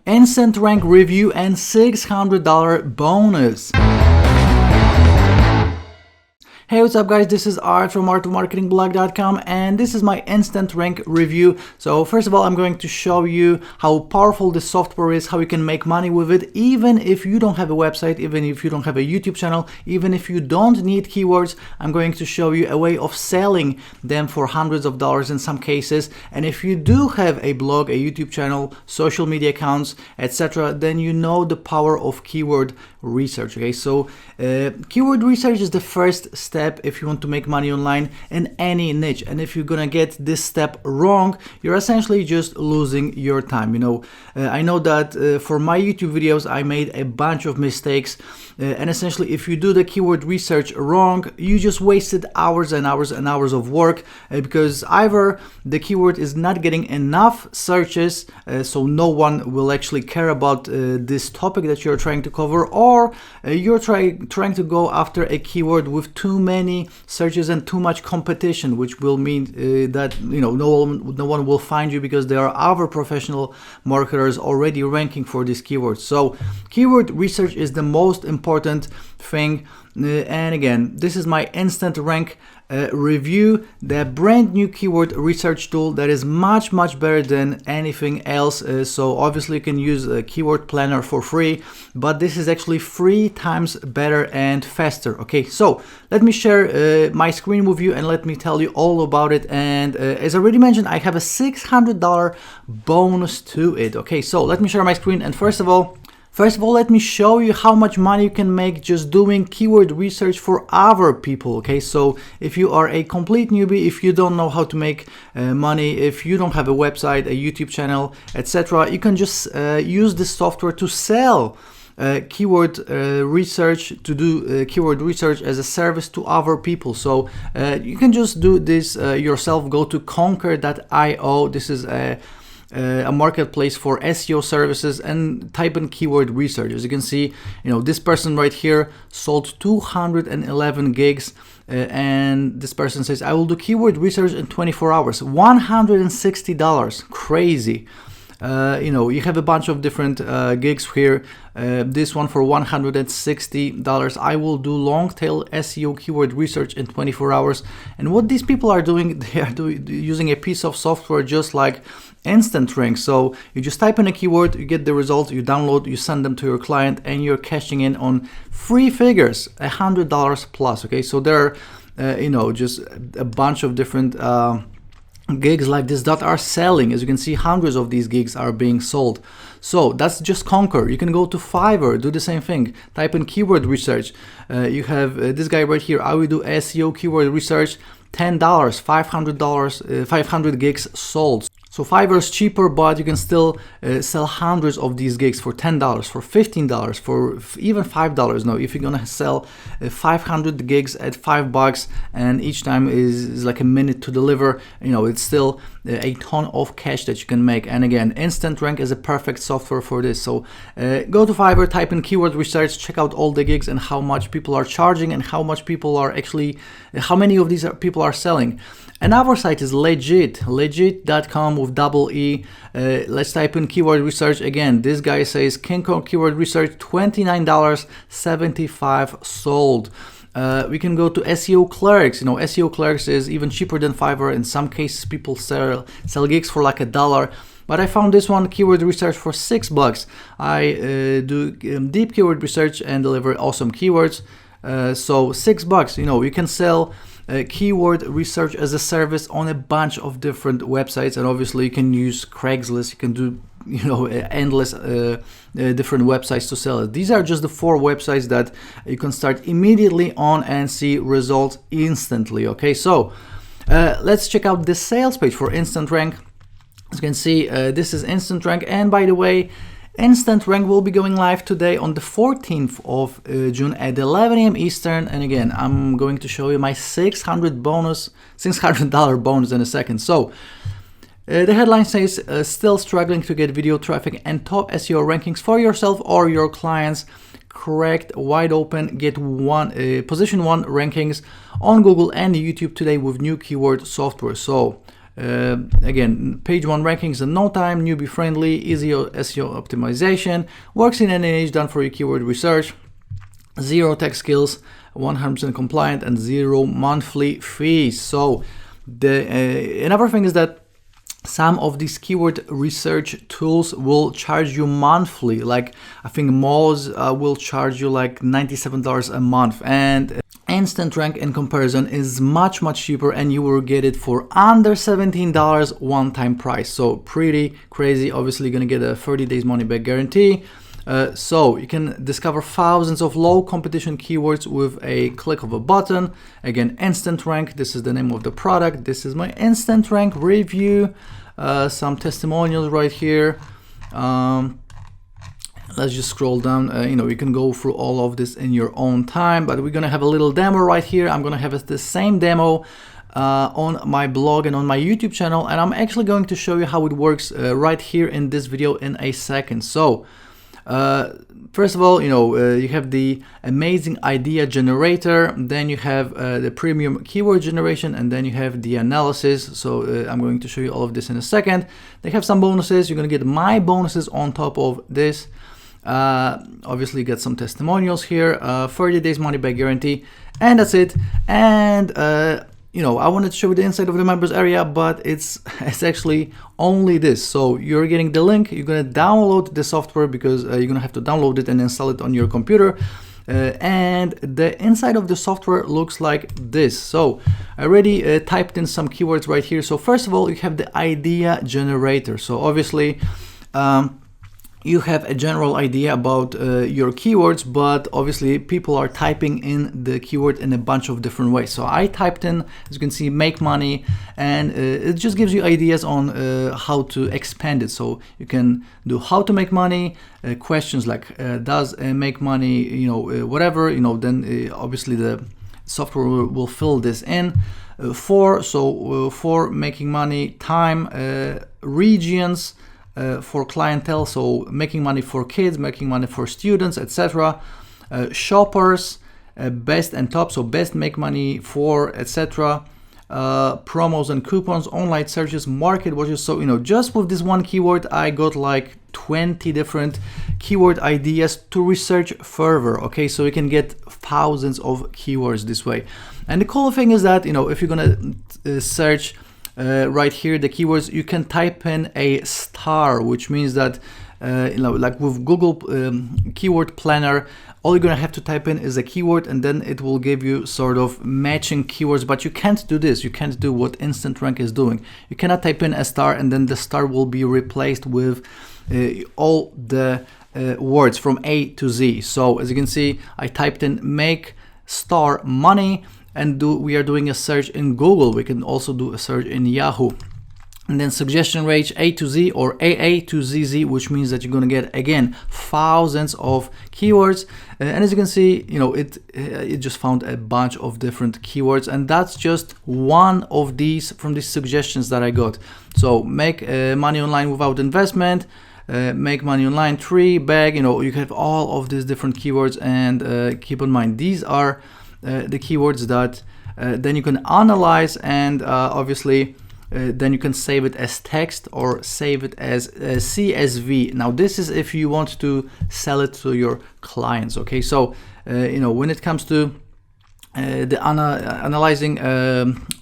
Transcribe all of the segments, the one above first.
InstantRank review and $600 bonus. Hey, what's up guys, this is Art from artofmarketingblog.com and this is my InstantRank review. So first of all, I'm going to show you how powerful this software is, how you can make money with it, even if you don't have a website, even if you don't have a YouTube channel, even if you don't need keywords. I'm going to show you a way of selling them for hundreds of dollars in some cases. And if you do have a blog, a YouTube channel, social media accounts, etc., then you know the power of keyword research. Okay, so keyword research is the first step if you want to make money online in any niche, and if you're gonna get this step wrong, you're essentially just losing your time. I know that for my YouTube videos I made a bunch of mistakes, and essentially if you do the keyword research wrong, you just wasted hours and hours and hours of work, because either the keyword is not getting enough searches, so no one will actually care about this topic that you're trying to cover, or you're trying to go after a keyword with too many searches and too much competition, which will mean that no one will find you because there are other professional marketers already ranking for this keyword. So keyword research is the most important thing. And again, this is my InstantRank review, the brand new keyword research tool that is much better than anything else. So obviously you can use a keyword planner for free, but this is actually 3 times better and faster. Okay, so let me share my screen with you and let me tell you all about it. And as I already mentioned, I have a $600 bonus to it. Okay, so let me share my screen, and first of all, let me show you how much money you can make just doing keyword research for other people. Okay, so if you are a complete newbie, if you don't know how to make money, if you don't have a website, a YouTube channel, etc., you can just use this software to sell keyword research, to do keyword research as a service to other people. So you can just do this yourself. Go to conquer.io. This is a marketplace for SEO services, and type in keyword research. As you can see, this person right here sold 211 gigs, and this person says, I will do keyword research in 24 hours, $160. Crazy. You have a bunch of different gigs here. This one for $160. I will do long tail SEO keyword research in 24 hours. And what these people are doing, they are using a piece of software just like InstantRank. So you just type in a keyword, you get the results, you download, you send them to your client, and you're cashing in on 3 figures, $100 plus. Okay, so there are just a bunch of different gigs like this that are selling. As you can see, hundreds of these gigs are being sold. So that's just Conquer. You can go to Fiverr, do the same thing, type in keyword research. You have this guy right here, I will do SEO keyword research, $10, $500, 500 gigs sold. So Fiverr is cheaper, but you can still sell hundreds of these gigs for $10, for $15, for even $5. Now, if you're gonna sell 500 gigs at $5, and each time is like a minute to deliver, it's still a ton of cash that you can make. And again, InstantRank is a perfect software for this. So go to Fiverr, type in keyword research, check out all the gigs and how much people are charging and how much people are actually, how many of these people are selling. Another site is legit.com with double E. Let's type in keyword research. Again, this guy says King Kong keyword research, $29.75 sold. We can go to SEO Clerks. SEO Clerks is even cheaper than Fiverr. In some cases, people sell gigs for like $1. But I found this one, keyword research, for $6. I do deep keyword research and deliver awesome keywords. So $6, you can sell keyword research as a service on a bunch of different websites, and obviously you can use Craigslist. You can do endless different websites to sell it. These are just the 4 websites that you can start immediately on and see results instantly. Okay, so let's check out the sales page for InstantRank. As you can see, this is InstantRank, and by the way, InstantRank will be going live today on the 14th of June at 11 a.m. Eastern. And again, I'm going to show you my $600 bonus in a second. So the headline says, still struggling to get video traffic and top SEO rankings for yourself or your clients. Correct, wide open, get position 1 rankings on Google and YouTube today with new keyword software. So Again, page 1 rankings in no time, newbie friendly, easy SEO optimization, works in any niche, done for your keyword research, 0 tech skills, 100% compliant, and 0 monthly fees. So another thing is that some of these keyword research tools will charge you monthly. Like I think Moz will charge you like $97 a month, and InstantRank in comparison is much cheaper, and you will get it for under $17 one-time price. So pretty crazy. Obviously, you're gonna get a 30 days money back guarantee. So you can discover thousands of low competition keywords with a click of a button. Again, InstantRank, this is the name of the product. This is my InstantRank review. Some testimonials right here. Let's just scroll down. You can go through all of this in your own time, but we're gonna have a little demo right here. I'm gonna have the same demo on my blog and on my YouTube channel, and I'm actually going to show you how it works right here in this video in a second. So first of all, you have the amazing idea generator, then you have the premium keyword generation, and then you have the analysis. So I'm going to show you all of this in a second. They have some bonuses. You're going to get my bonuses on top of this. Obviously, you get some testimonials here, 30 days money back guarantee, and that's it. And I wanted to show you the inside of the members area, but it's actually only this. So you're getting the link, you're gonna download the software, because you're gonna have to download it and install it on your computer. And the inside of the software looks like this. So I already typed in some keywords right here. So first of all, you have the idea generator. So obviously, you have a general idea about your keywords, but obviously people are typing in the keyword in a bunch of different ways. So I typed in, as you can see, make money, and it just gives you ideas on how to expand it. So you can do how to make money, questions like does make money, whatever, then obviously the software will fill this in. For making money, time, regions, for clientele, so making money for kids, making money for students, etc. Shoppers, best and top, so best make money for, etc. Promos and coupons, online searches, market watches. So just with this one keyword, I got like 20 different keyword ideas to research further. Okay, so you can get thousands of keywords this way. And the cool thing is that if you're gonna search right here the keywords, you can type in a star, which means that like with Google keyword planner, all you're gonna have to type in is a keyword, and then it will give you sort of matching keywords. But you can't do this. You can't do what InstantRank is doing. You cannot type in a star and then the star will be replaced with all the words from A to Z. So as you can see, I typed in make star money, and we are doing a search in Google. We can also do a search in Yahoo. And then suggestion range A to Z or AA to ZZ, which means that you're gonna get, again, thousands of keywords. And as you can see, it just found a bunch of different keywords, and that's just one of these from these suggestions that I got. So make money online without investment, make money online, tree, bag, you have all of these different keywords. And keep in mind, these are the keywords that then you can analyze, and obviously then you can save it as text or save it as CSV. Now this is if you want to sell it to your clients. Okay, so when it comes to the analyzing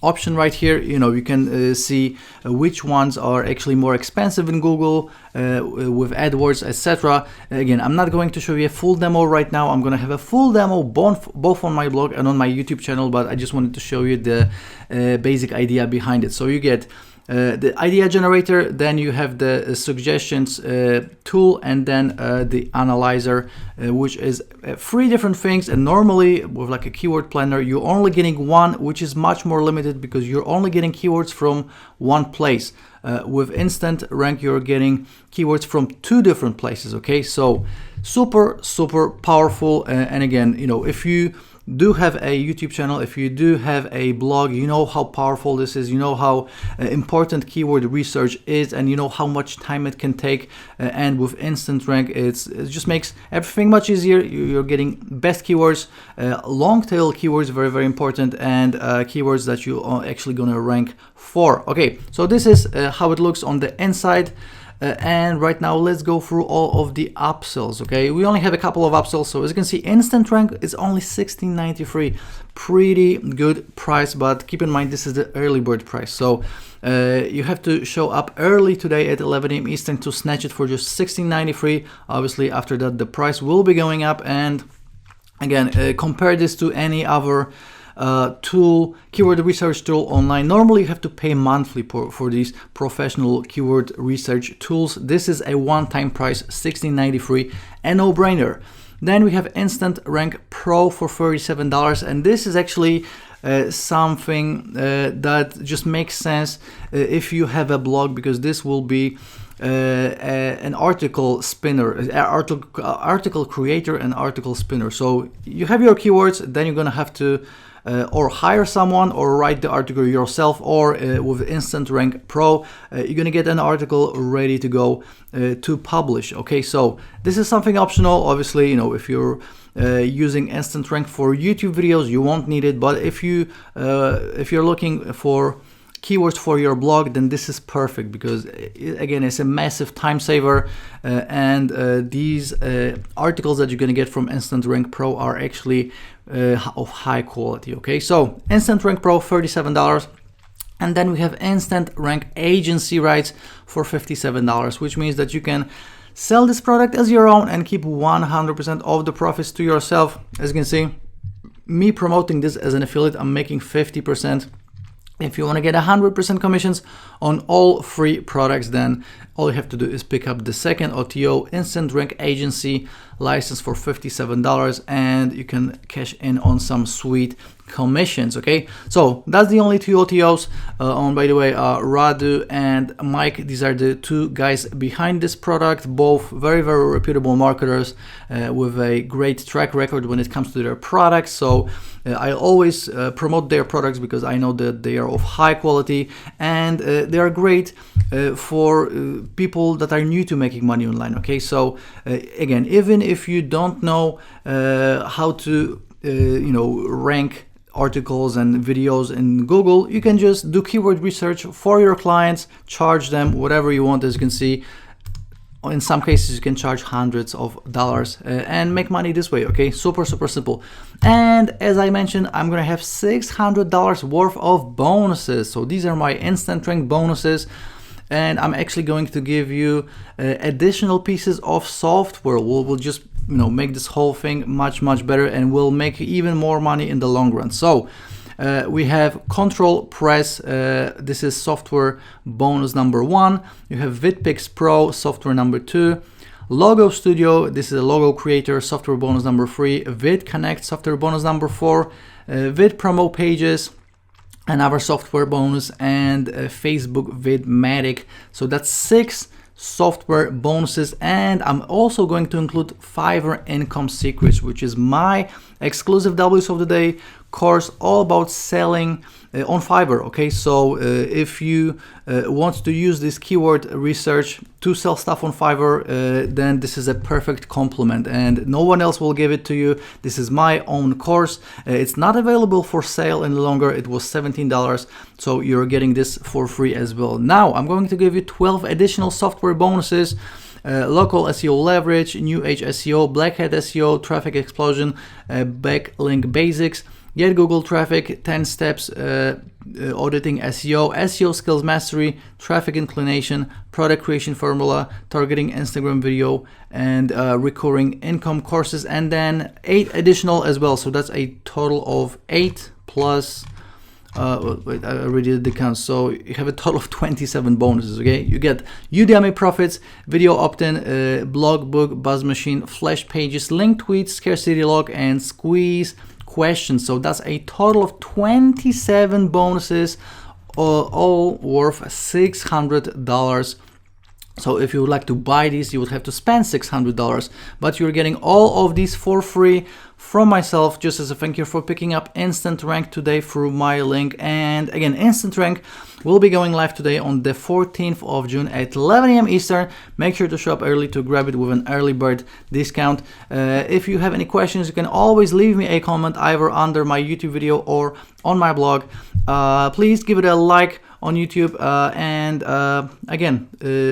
option right here, you can see which ones are actually more expensive in Google with AdWords, etc. Again, I'm not going to show you a full demo right now. I'm going to have a full demo both on my blog and on my YouTube channel, but I just wanted to show you the basic idea behind it. So you get the idea generator, then you have the suggestions tool, and then the analyzer, which is 3 different things. And normally with like a keyword planner, you're only getting one, which is much more limited because you're only getting keywords from one place. With InstantRank, you're getting keywords from 2 different places. Okay, so super powerful. And again, if you do have a YouTube channel, if you do have a blog, you know how powerful this is, you know how important keyword research is, and you know how much time it can take. And with InstantRank, it just makes everything much easier. You're getting best keywords, long tail keywords, very, very important, and keywords that you are actually gonna rank for. Okay, so this is how it looks on the inside. And right now let's go through all of the upsells. Okay, we only have a couple of upsells, so as you can see, InstantRank is only $16.93, pretty good price, but keep in mind this is the early bird price, so you have to show up early today at 11 a.m. Eastern to snatch it for just $16.93. Obviously after that the price will be going up, and again, compare this to any other tool, keyword research tool online. Normally you have to pay monthly for these professional keyword research tools. This is a one-time price, $16.93, a no-brainer. Then we have InstantRank Pro for $37, and this is actually something that just makes sense if you have a blog, because this will be an article spinner, article creator and article spinner. So you have your keywords, then you're gonna have to or hire someone or write the article yourself, or with InstantRank Pro, you're gonna get an article ready to go to publish. Okay, so this is something optional. Obviously, you know, if you're using InstantRank for YouTube videos, you won't need it. But if you're looking for keywords for your blog, then this is perfect, because again, it's a massive time saver, and these articles that you're going to get from InstantRank Pro are actually of high quality. Okay, so InstantRank Pro $37, and then we have InstantRank agency rights for $57, which means that you can sell this product as your own and keep 100% of the profits to yourself. As you can see, me promoting this as an affiliate, I'm making 50%. If you want to get 100% commissions on all free products, then all you have to do is pick up the second OTO InstantRank agency license for $57, and you can cash in on some sweet commissions. Okay, so that's the only two OTOs. By the way, Radu and Mike, these are the two guys behind this product, both very, very reputable marketers with a great track record when it comes to their products. So I always promote their products because I know that they are of high quality, and they are great for people that are new to making money online. Okay, so again, even if you don't know how to rank articles and videos in Google, you can just do keyword research for your clients, charge them whatever you want. As you can see, in some cases you can charge hundreds of dollars and make money this way. Okay, super simple. And as I mentioned, I'm gonna have $600 worth of bonuses. So these are my InstantRank bonuses, and I'm actually going to give you additional pieces of software. We'll just make this whole thing much better, and we'll make even more money in the long run. So we have Control Press, this is software bonus number 1. You have VidPix Pro, software number 2. Logo Studio, this is a logo creator, software bonus number 3. VidConnect, software bonus number 4. Vid Promo Pages, another software bonus, and Facebook Vidmatic. So that's 6 software bonuses. And I'm also going to include Fiverr Income Secrets, which is my exclusive W's of the Day course all about selling on Fiverr. Okay, so if you want to use this keyword research to sell stuff on Fiverr, then this is a perfect complement, and no one else will give it to you. This is my own course. It's not available for sale any longer. It was $17, so you're getting this for free as well. Now I'm going to give you 12 additional software bonuses. Local SEO leverage, new age SEO, black hat SEO, traffic explosion, backlink basics, get Google traffic, 10 steps, auditing SEO, SEO skills mastery, traffic inclination, product creation formula, targeting Instagram video, and recurring income courses, and then 8 additional as well. So that's a total of 8 plus wait, I already did the count. So you have a total of 27 bonuses. Okay, you get Udemy profits, video opt-in, blog book, buzz machine, flash pages, link tweets, scarcity log, and squeeze questions. So that's a total of 27 bonuses, all worth $600. So if you would like to buy these, you would have to spend $600, but you're getting all of these for free from myself, just as a thank you for picking up InstantRank today through my link. And again, InstantRank will be going live today on the 14th of June at 11 a.m. Eastern. Make sure to show up early to grab it with an early bird discount. If you have any questions, you can always leave me a comment either under my YouTube video or on my blog. Please give it a like on YouTube, and again,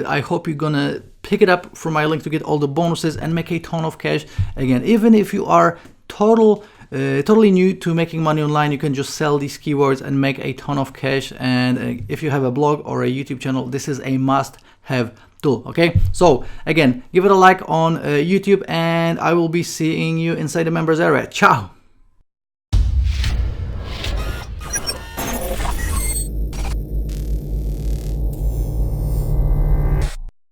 I hope you're gonna pick it up from my link to get all the bonuses and make a ton of cash. Again, even if you are totally new to making money online, you can just sell these keywords and make a ton of cash. And if you have a blog or a YouTube channel, this is a must-have tool. Okay, so again, give it a like on YouTube, and I will be seeing you inside the members area. Ciao.